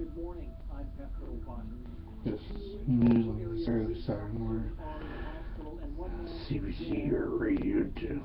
Good morning. I'm Pepper O'Connor. This news on the Saturday morning. CBC or Radio 2.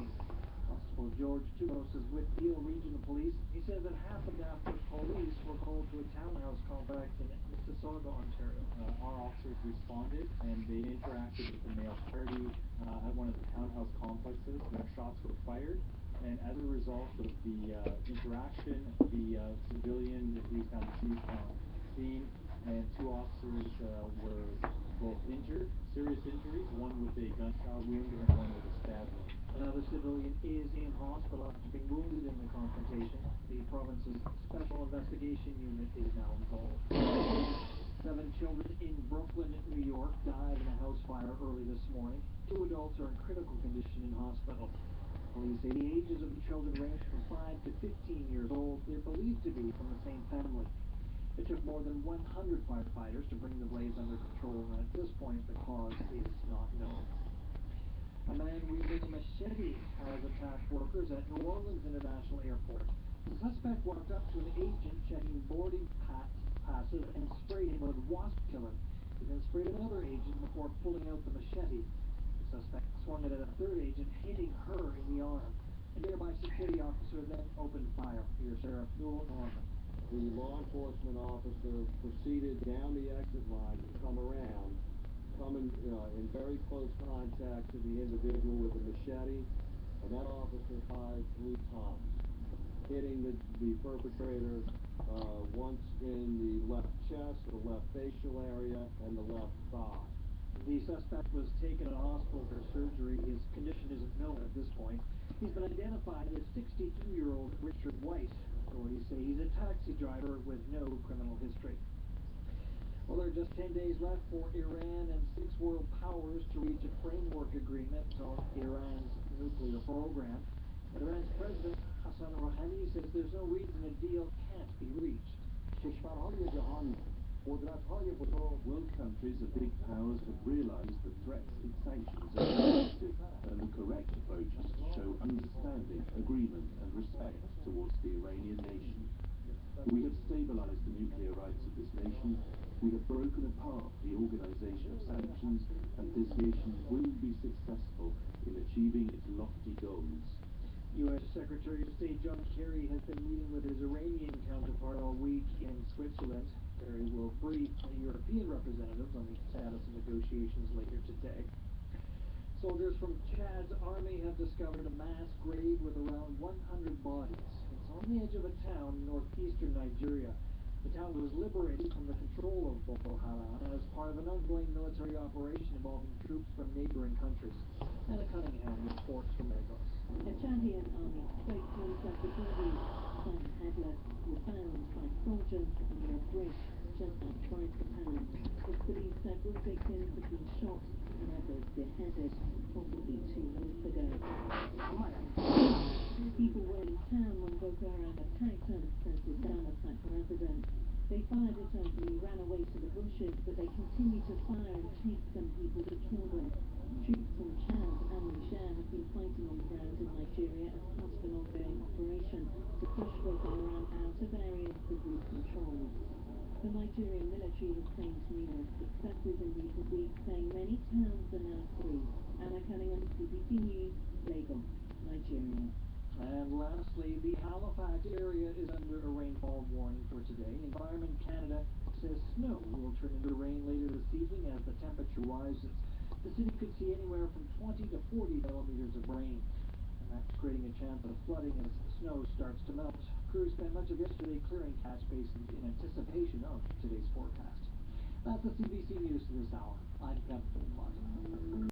Constable George Tunos is with Peel Regional Police. He says it happened after police were called to a townhouse complex in Mississauga, Ontario. Our officers responded and they interacted with the male party at one of the townhouse complexes. Shots were fired, and as a result of the interaction, the civilian is now deceased on scene, and two officers were both injured, serious injuries, one with a gunshot wound and one with a stab wound. Another civilian is in hospital after being wounded in the confrontation. The province's Special Investigation Unit is now involved. 7 children in Brooklyn, New York, died in a house fire early this morning. 2 adults are in critical condition in hospital. Police say the ages of the children range from 5 to 15 years old. They're believed to be from the same family. It took more than 100 firefighters to bring the blaze under control, and at this point the cause is not known. A man wielding a machete has attacked workers at New Orleans International Airport. The suspect walked up to an agent checking boarding passes and sprayed him with wasp killer. He then sprayed another agent before pulling out the machete. The suspect swung it at a third agent, hitting her in the arm. A nearby security officer then opened fire. Here's Sheriff Newell Norman. The law enforcement officer proceeded down the exit line to come around, coming in very close contact to the individual with the machete, and that officer fired 3 times, hitting the perpetrator once in the left chest, the left facial area, and the left thigh. The suspect was taken to hospital for surgery. His condition isn't known at this point. He's been identified as 62-year-old Richard White. Authorities say he's a taxi driver with no criminal history. Well, there are just 10 days left for Iran and 6 world powers to reach a framework agreement on Iran's nuclear program. But Iran's President Hassan Rouhani says there's no reason a deal can't be reached. World countries and big powers have realized that threats and sanctions are effective, and the correct approach is to show understanding, agreement and respect towards the Iranian nation. We have stabilized the nuclear rights of this nation. We have broken apart the organization of sanctions, and this nation will be successful in achieving its lofty goals. U.S. Secretary of State John Kerry has been meeting with his Iranian counterpart all week in Switzerland. Kerry will brief the European representatives on the status of negotiations later today. Soldiers from Chad's army have discovered a mass grave with around 100 bodies. It's on the edge of a town in northeastern Nigeria. The town was liberated from the control of Boko Haram as part of an ongoing military operation involving troops from neighboring countries. Anna Cunningham reports from Lagos. A Chadian army spokesman said the bodies, some headless, were found by soldiers under a bridge just outside the town. The police said several victims have been shot and others beheaded, possibly 2 months ago. People were in town when Boko Haram attacked them, says the down-attack resident. They fired at us and we ran away to the bushes, but they continued to fire and chase some people to kill them. Troops from Chad and Niger have been fighting on the ground in Nigeria as part of an ongoing operation to push Boko Haram out of areas the group controls. The Nigerian military has claimed numerous successes in recent weeks, saying many towns are now free. Anna Cunningham, CBC News, Lagos, Nigeria. And lastly, the Halifax area is under a rainfall warning for today. Environment Canada says snow will turn into rain later this evening as the temperature rises. The city could see anywhere from 20 to 40 millimeters of rain. And that's creating a chance of flooding as snow starts to melt. Crews spent much of yesterday clearing catch basins in anticipation of today's forecast. That's the CBC News for this hour. I'm Kevin Plot.